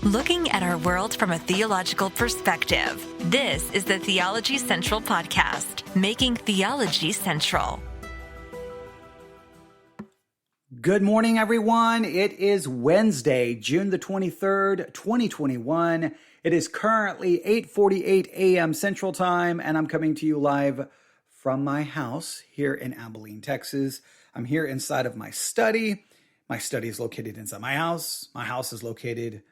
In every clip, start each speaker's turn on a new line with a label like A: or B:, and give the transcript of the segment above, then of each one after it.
A: Looking at our world from a theological perspective. This is the Theology Central Podcast, making theology central.
B: Good morning, everyone. It is Wednesday, June the 23rd, 2021. It is currently 8:48 a.m. Central Time, and I'm coming to you live from my house here in Abilene, Texas. I'm here inside of my study. My study is located inside my house. My house is located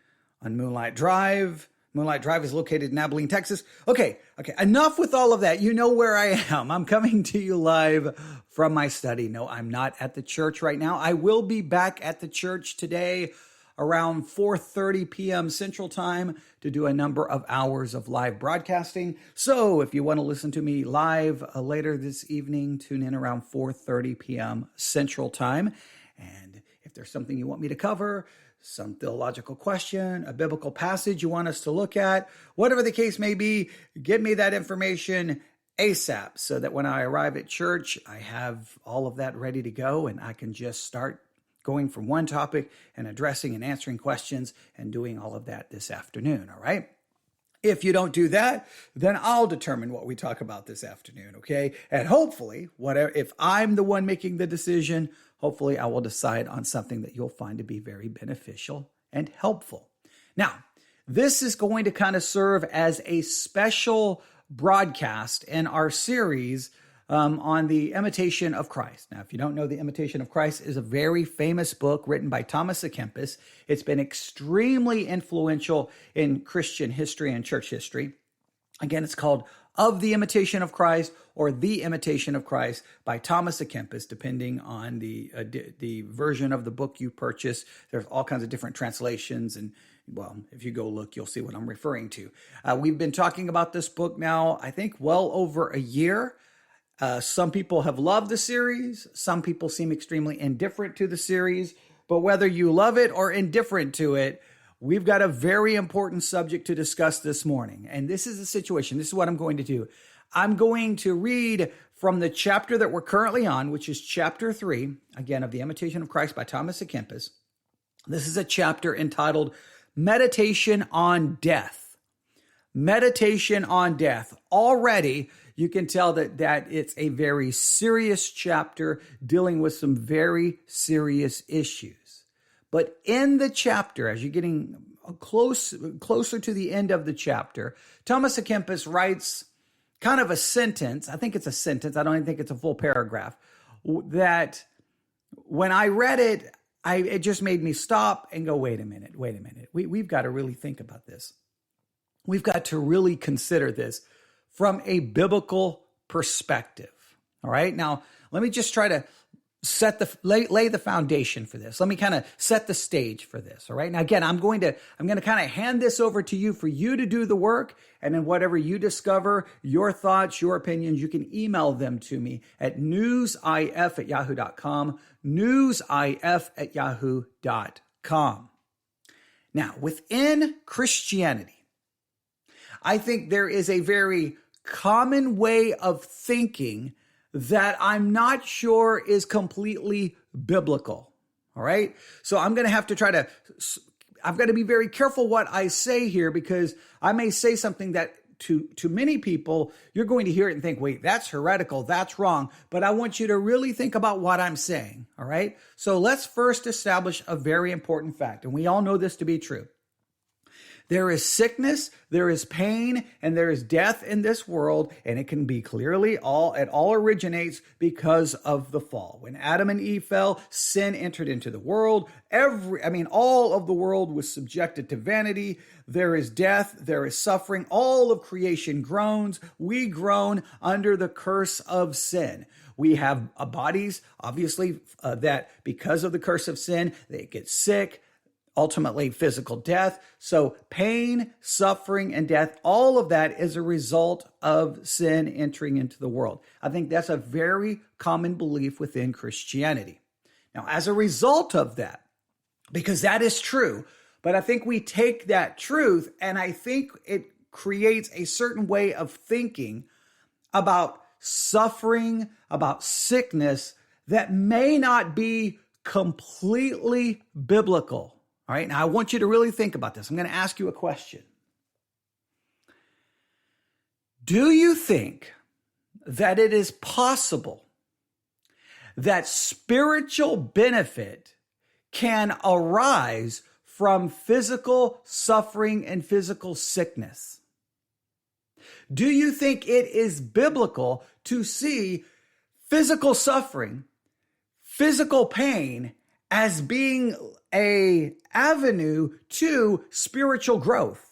B: on Moonlight Drive. Moonlight Drive is located in Abilene, Texas. Okay, enough with all of that. You know where I am. I'm coming to you live from my study. No, I'm not at the church right now. I will be back at the church today around 4:30 p.m. Central Time to do a number of hours of live broadcasting. So if you want to listen to me live later this evening, tune in around 4:30 p.m. Central Time. And if there's something you want me to cover, some theological question, a biblical passage you want us to look at, whatever the case may be, give me that information ASAP so that when I arrive at church, I have all of that ready to go and I can just start going from one topic and addressing and answering questions and doing all of that this afternoon, all right? If you don't do that, then I'll determine what we talk about this afternoon, okay? And hopefully, if I'm the one making the decision, hopefully I will decide on something that you'll find to be very beneficial and helpful. Now, this is going to kind of serve as a special broadcast in our series on the Imitation of Christ. Now, if you don't know, The Imitation of Christ is a very famous book written by Thomas à Kempis. It's been extremely influential in Christian history and church history. Again, it's called Of the Imitation of Christ or The Imitation of Christ by Thomas à Kempis, depending on the version of the book you purchase. There's all kinds of different translations, and well, if you go look, you'll see what I'm referring to. We've been talking about this book now, I think, well over a year. Some people have loved the series. Some people seem extremely indifferent to the series. But whether you love it or indifferent to it, we've got a very important subject to discuss this morning. And this is the situation. This is what I'm going to do. I'm going to read from the chapter that we're currently on, which is chapter 3, again, of The Imitation of Christ by Thomas à Kempis. This is a chapter entitled Meditation on Death. Meditation on Death. Already, you can tell that it's a very serious chapter dealing with some very serious issues. But in the chapter, as you're getting closer to the end of the chapter, Thomas à Kempis writes kind of a sentence. I think it's a sentence. I don't even think it's a full paragraph. That when I read it, it just made me stop and go, wait a minute. We've got to really think about this. We've got to really consider this from a biblical perspective. All right. Now, let me just try to lay the foundation for this. Let me kind of set the stage for this. All right. Now, again, I'm going to kind of hand this over to you for you to do the work. And then whatever you discover, your thoughts, your opinions, you can email them to me at newsif@yahoo.com, newsif@yahoo.com. Now, within Christianity, I think there is a very common way of thinking that I'm not sure is completely biblical. All right. So I'm going to have to I've got to be very careful what I say here, because I may say something that to many people, you're going to hear it and think, wait, that's heretical. That's wrong. But I want you to really think about what I'm saying. All right. So let's first establish a very important fact. And we all know this to be true. There is sickness, there is pain, and there is death in this world, and it can be clearly it all originates because of the fall. When Adam and Eve fell, sin entered into the world. All of the world was subjected to vanity. There is death, there is suffering. All of creation groans. We groan under the curse of sin. We have bodies, obviously, that because of the curse of sin, they get sick, ultimately physical death. So pain, suffering, and death, all of that is a result of sin entering into the world. I think that's a very common belief within Christianity. Now, as a result of that, because that is true, but I think we take that truth and I think it creates a certain way of thinking about suffering, about sickness that may not be completely biblical. All right. Now I want you to really think about this. I'm going to ask you a question. Do you think that it is possible that spiritual benefit can arise from physical suffering and physical sickness? Do you think it is biblical to see physical suffering, physical pain as being an avenue to spiritual growth?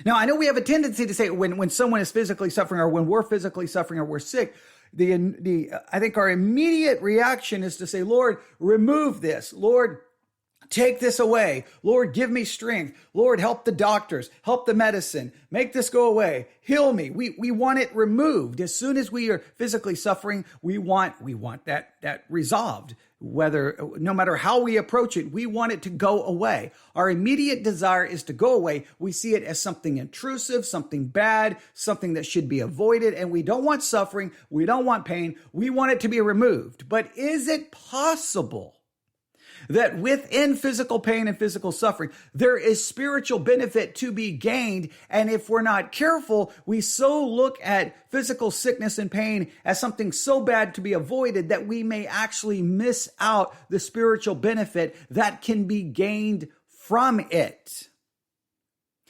B: Now, I know we have a tendency to say when someone is physically suffering or when we're physically suffering or we're sick, I think our immediate reaction is to say, Lord, remove this. Lord, take this away. Lord, give me strength. Lord, help the doctors, help the medicine, make this go away, heal me. We want it removed. As soon as we are physically suffering, we want that resolved. No matter how we approach it, we want it to go away. Our immediate desire is to go away. We see it as something intrusive, something bad, something that should be avoided. And we don't want suffering. We don't want pain. We want it to be removed. But is it possible that within physical pain and physical suffering, there is spiritual benefit to be gained? And if we're not careful, we so look at physical sickness and pain as something so bad to be avoided that we may actually miss out the spiritual benefit that can be gained from it.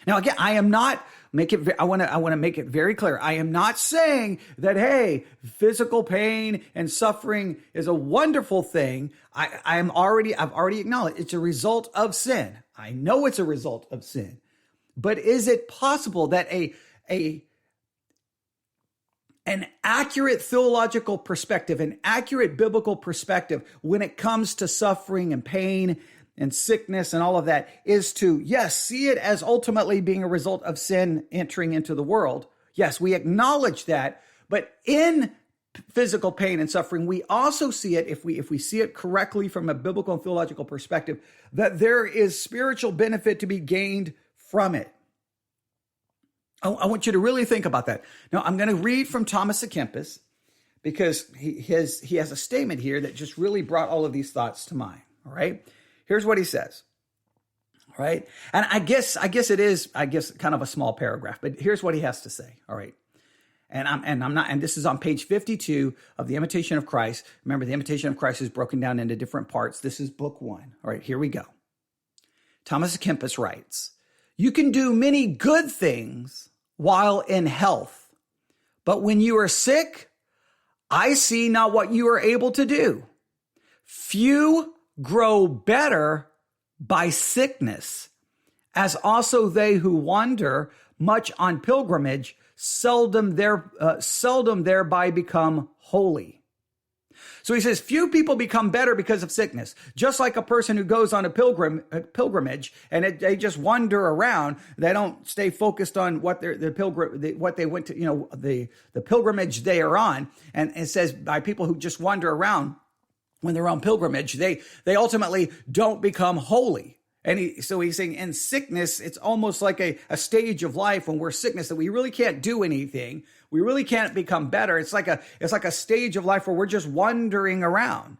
B: Now, again, I want to make it very clear. I am not saying that, hey, physical pain and suffering is a wonderful thing. I've already acknowledged it's a result of sin. I know it's a result of sin. But is it possible that an accurate theological perspective, an accurate biblical perspective when it comes to suffering and pain and sickness and all of that is to, yes, see it as ultimately being a result of sin entering into the world. Yes, we acknowledge that. But in physical pain and suffering, we also see it, if we see it correctly from a biblical and theological perspective, that there is spiritual benefit to be gained from it. I want you to really think about that. Now, I'm going to read from Thomas à Kempis because he has a statement here that just really brought all of these thoughts to mind. All right. Here's what he says. All right. And I guess it is kind of a small paragraph, but here's what he has to say. All right. And this is on page 52 of The Imitation of Christ. Remember, The Imitation of Christ is broken down into different parts. This is book 1. All right, here we go. Thomas à Kempis writes, "You can do many good things while in health, but when you are sick, I see not what you are able to do. Few grow better by sickness, as also they who wander much on pilgrimage seldom thereby become holy." So he says, few people become better because of sickness. Just like a person who goes on a pilgrimage and they just wander around, they don't stay focused on what what they went to, the pilgrimage they are on. And it says by people who just wander around when they're on pilgrimage, they ultimately don't become holy. And so he's saying in sickness, it's almost like a stage of life when we're sickness that we really can't do anything. We really can't become better. It's like a stage of life where we're just wandering around.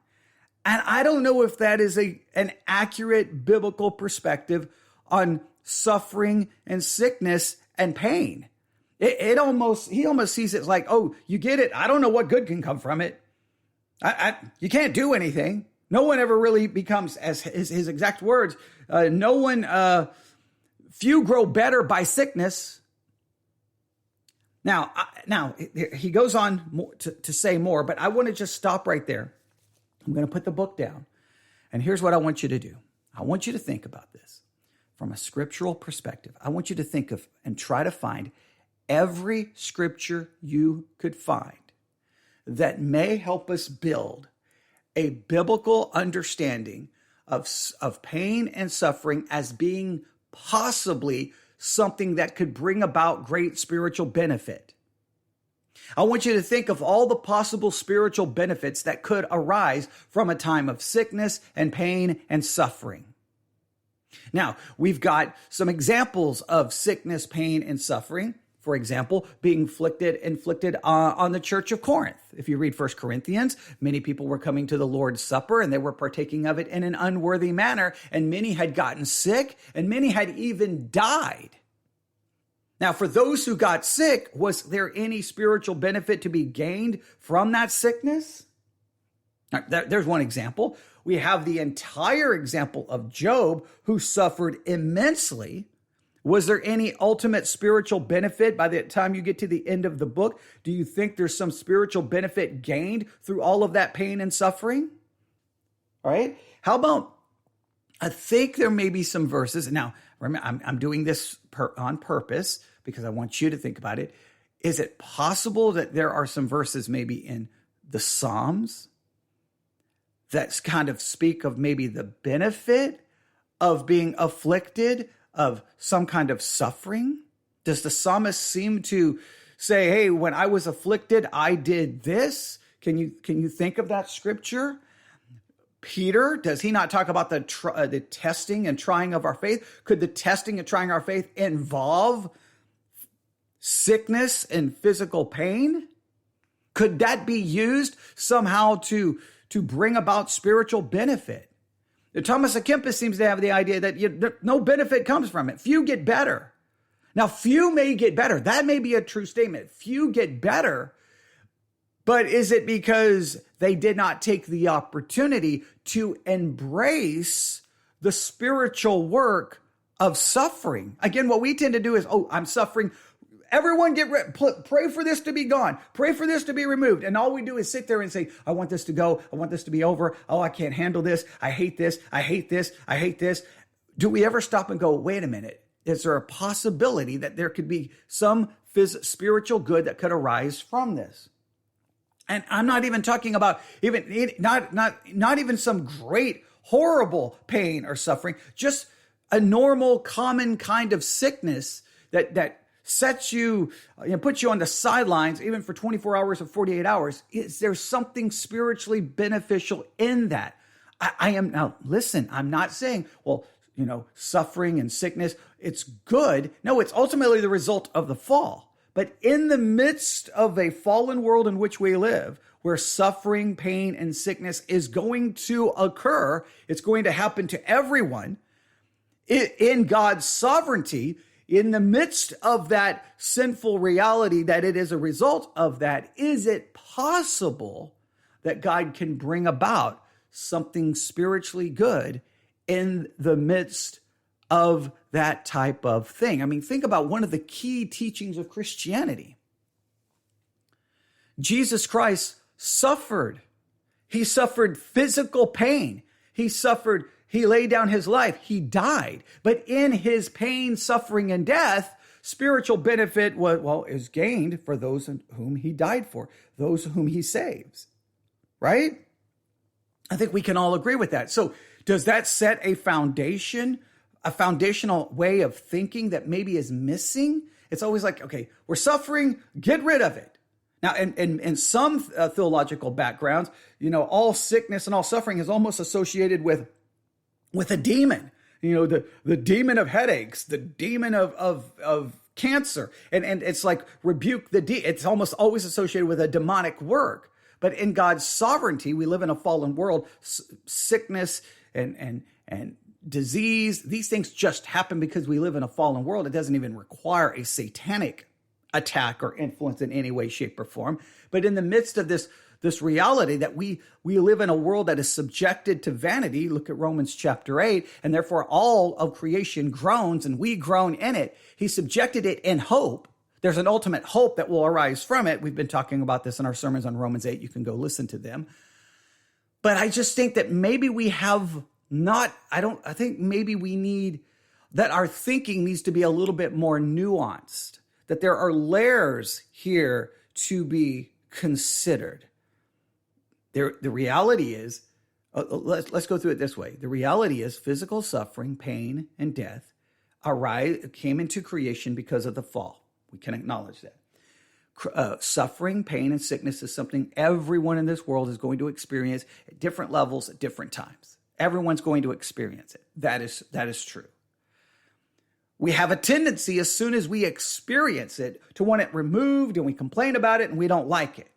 B: And I don't know if that is an accurate biblical perspective on suffering and sickness and pain. He almost sees it like, oh, you get it. I don't know what good can come from it. You can't do anything. No one ever really becomes, as his exact words, few grow better by sickness. Now he goes on to say more, but I want to just stop right there. I'm going to put the book down. And here's what I want you to do. I want you to think about this from a scriptural perspective. I want you to think of and try to find every scripture you could find that may help us build a biblical understanding of pain and suffering as being possibly something that could bring about great spiritual benefit. I want you to think of all the possible spiritual benefits that could arise from a time of sickness and pain and suffering. Now, we've got some examples of sickness, pain, and suffering for example, being inflicted on the church of Corinth. If you read 1 Corinthians, many people were coming to the Lord's Supper and they were partaking of it in an unworthy manner, and many had gotten sick and many had even died. Now, for those who got sick, was there any spiritual benefit to be gained from that sickness? There's one example. We have the entire example of Job, who suffered immensely. Was there any ultimate spiritual benefit by the time you get to the end of the book? Do you think there's some spiritual benefit gained through all of that pain and suffering? All right. How about, I think there may be some verses. Now, remember, I'm doing this on purpose because I want you to think about it. Is it possible that there are some verses maybe in the Psalms that kind of speak of maybe the benefit of being afflicted, of some kind of suffering? Does the psalmist seem to say, hey, when I was afflicted, I did this? Can you think of that scripture? Peter, does he not talk about the testing and trying of our faith? Could the testing and trying our faith involve sickness and physical pain? Could that be used somehow to bring about spiritual benefit? Thomas à Kempis seems to have the idea that no benefit comes from it. Few get better. Now, few may get better. That may be a true statement. Few get better, but is it because they did not take the opportunity to embrace the spiritual work of suffering? Again, what we tend to do is, I'm suffering. Everyone pray for this to be gone. Pray for this to be removed. And all we do is sit there and say, I want this to go. I want this to be over. Oh, I can't handle this. I hate this. I hate this. I hate this. Do we ever stop and go, wait a minute? Is there a possibility that there could be some spiritual good that could arise from this? And I'm not even talking about not even some great, horrible pain or suffering, just a normal, common kind of sickness that sets you, puts you on the sidelines, even for 24 hours or 48 hours. Is there something spiritually beneficial in that? Now listen, I'm not saying, suffering and sickness, it's good. No, it's ultimately the result of the fall. But in the midst of a fallen world in which we live, where suffering, pain, and sickness is going to occur, it's going to happen to everyone, in God's sovereignty, in the midst of that sinful reality that it is a result of that, is it possible that God can bring about something spiritually good in the midst of that type of thing? I mean, think about one of the key teachings of Christianity. Jesus Christ suffered. He suffered physical pain. He laid down his life. He died. But in his pain, suffering, and death, spiritual benefit is gained for those whom he died for, those whom he saves. Right? I think we can all agree with that. So does that set a foundational way of thinking that maybe is missing? It's always like, okay, we're suffering, get rid of it. Now, in some theological backgrounds, all sickness and all suffering is almost associated with a demon, the demon of headaches, the demon of cancer. And it's like rebuke it's almost always associated with a demonic work. But in God's sovereignty, we live in a fallen world. Sickness and disease, these things just happen because we live in a fallen world. It doesn't even require a satanic attack or influence in any way, shape, or form. But in the midst of this reality that we live in a world that is subjected to vanity, look at Romans chapter 8, and therefore all of creation groans and we groan in it. He subjected it in hope. There's an ultimate hope that will arise from it. We've been talking about this in our sermons on Romans 8. You can go listen to them. But I just think that maybe we have I think maybe we need, that our thinking needs to be a little bit more nuanced, that there are layers here to be considered. The reality is, let's go through it this way. The reality is physical suffering, pain, and death came into creation because of the fall. We can acknowledge that. Suffering, pain, and sickness is something everyone in this world is going to experience at different levels at different times. Everyone's going to experience it. That is true. we have a tendency as soon as we experience it to want it removed, and we complain about it and we don't like it.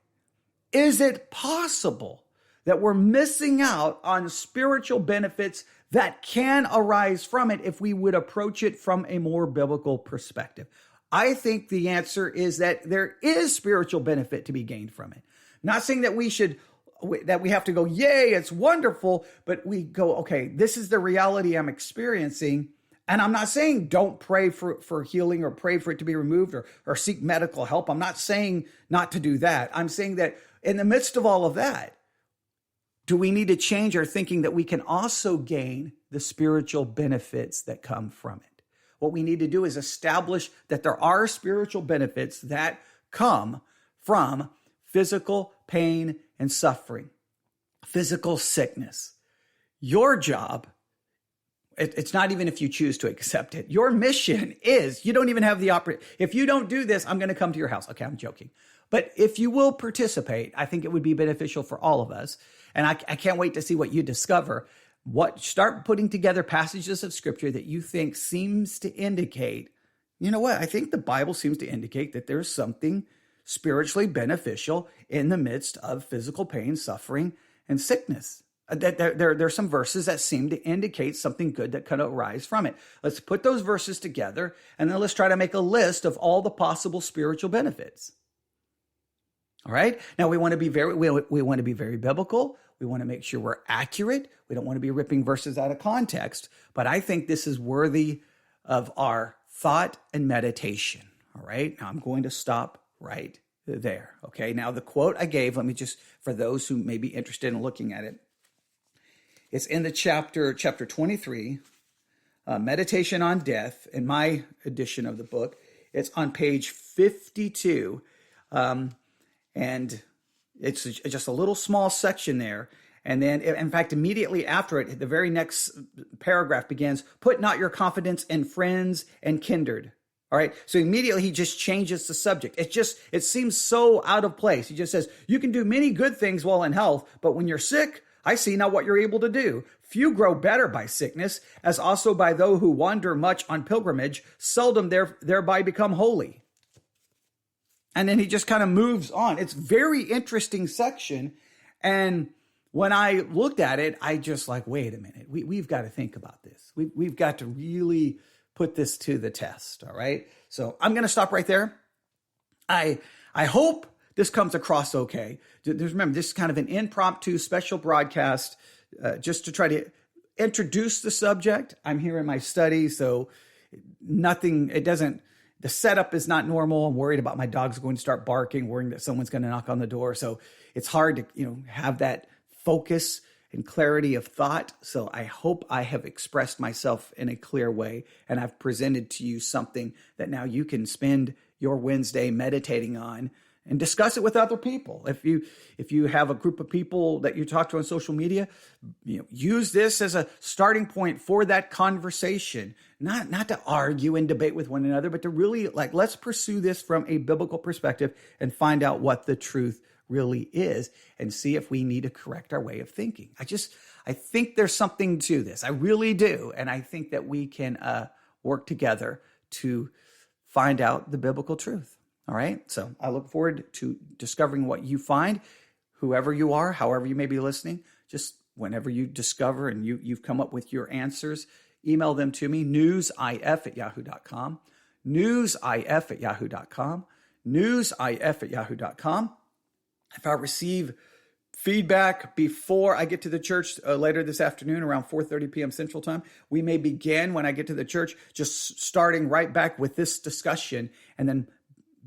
B: Is it possible that we're missing out on spiritual benefits that can arise from it if we would approach it from a more biblical perspective? I think the answer is that there is spiritual benefit to be gained from it. Not saying that we have to go, yay, it's wonderful, but we go, okay, this is the reality I'm experiencing. And I'm not saying don't pray for healing or pray for it to be removed or seek medical help. I'm not saying not to do that. I'm saying that in the midst of all of that, do we need to change our thinking that we can also gain the spiritual benefits that come from it? What we need to do is establish that there are spiritual benefits that come from physical pain and suffering, physical sickness. Your job, it's not even if you choose to accept it. Your mission is, you don't even have the opportunity. If you don't do this, I'm going to come to your house. Okay, I'm joking. But if you will participate, I think it would be beneficial for all of us. And I can't wait to see what you discover. Start putting together passages of scripture that you think seems to indicate, you know what? I think the Bible seems to indicate that there's something spiritually beneficial in the midst of physical pain, suffering, and sickness. There are some verses that seem to indicate something good that could arise from it. Let's put those verses together, and then let's try to make a list of all the possible spiritual benefits. All right. Now we want to be very biblical. We want to make sure we're accurate. We don't want to be ripping verses out of context. But I think this is worthy of our thought and meditation. All right. Now I'm going to stop right there. Okay. Now the quote I gave, let me just, for those who may be interested in looking at it, it's in the chapter 23, Meditation on Death, in my edition of the book. It's on page 52. And it's just a little small section there. And then, in fact, immediately after it, the very next paragraph begins, put not your confidence in friends and kindred. All right. So immediately he just changes the subject. It seems so out of place. He just says, you can do many good things while in health, but when you're sick, I see not what you're able to do. Few grow better by sickness, as also by those who wander much on pilgrimage, seldom thereby become holy. And then he just kind of moves on. It's very interesting section. And when I looked at it, I just like, wait a minute, we've got to think about this. We've got to really put this to the test. All right. So I'm going to stop right there. I hope this comes across okay. Remember, this is kind of an impromptu special broadcast just to try to introduce the subject. I'm here in my study, so the setup is not normal. I'm worried about my dog's going to start barking, worrying that someone's going to knock on the door. So it's hard to, have that focus and clarity of thought. So I hope I have expressed myself in a clear way, and I've presented to you something that now you can spend your Wednesday meditating on and discuss it with other people. If you have a group of people that you talk to on social media, use this as a starting point for that conversation. Not to argue and debate with one another, but to really let's pursue this from a biblical perspective and find out what the truth really is and see if we need to correct our way of thinking. I think there's something to this. I really do. And I think that we can work together to find out the biblical truth. All right. So I look forward to discovering what you find, whoever you are, however you may be listening. Just whenever you discover and you've come up with your answers, email them to me, newsif@yahoo.com, newsif@yahoo.com, newsif@yahoo.com. If I receive feedback before I get to the church later this afternoon around 4:30 p.m. Central Time, we may begin when I get to the church, just starting right back with this discussion and then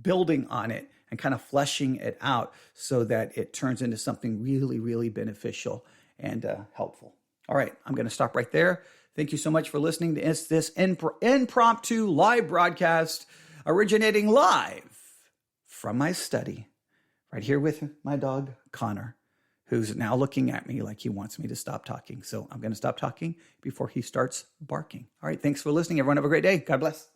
B: building on it and kind of fleshing it out so that it turns into something really, really beneficial and helpful. All right, I'm going to stop right there. Thank you so much for listening to this impromptu live broadcast originating live from my study right here with my dog, Connor, who's now looking at me like he wants me to stop talking. So I'm going to stop talking before he starts barking. All right, thanks for listening. Everyone have a great day. God bless.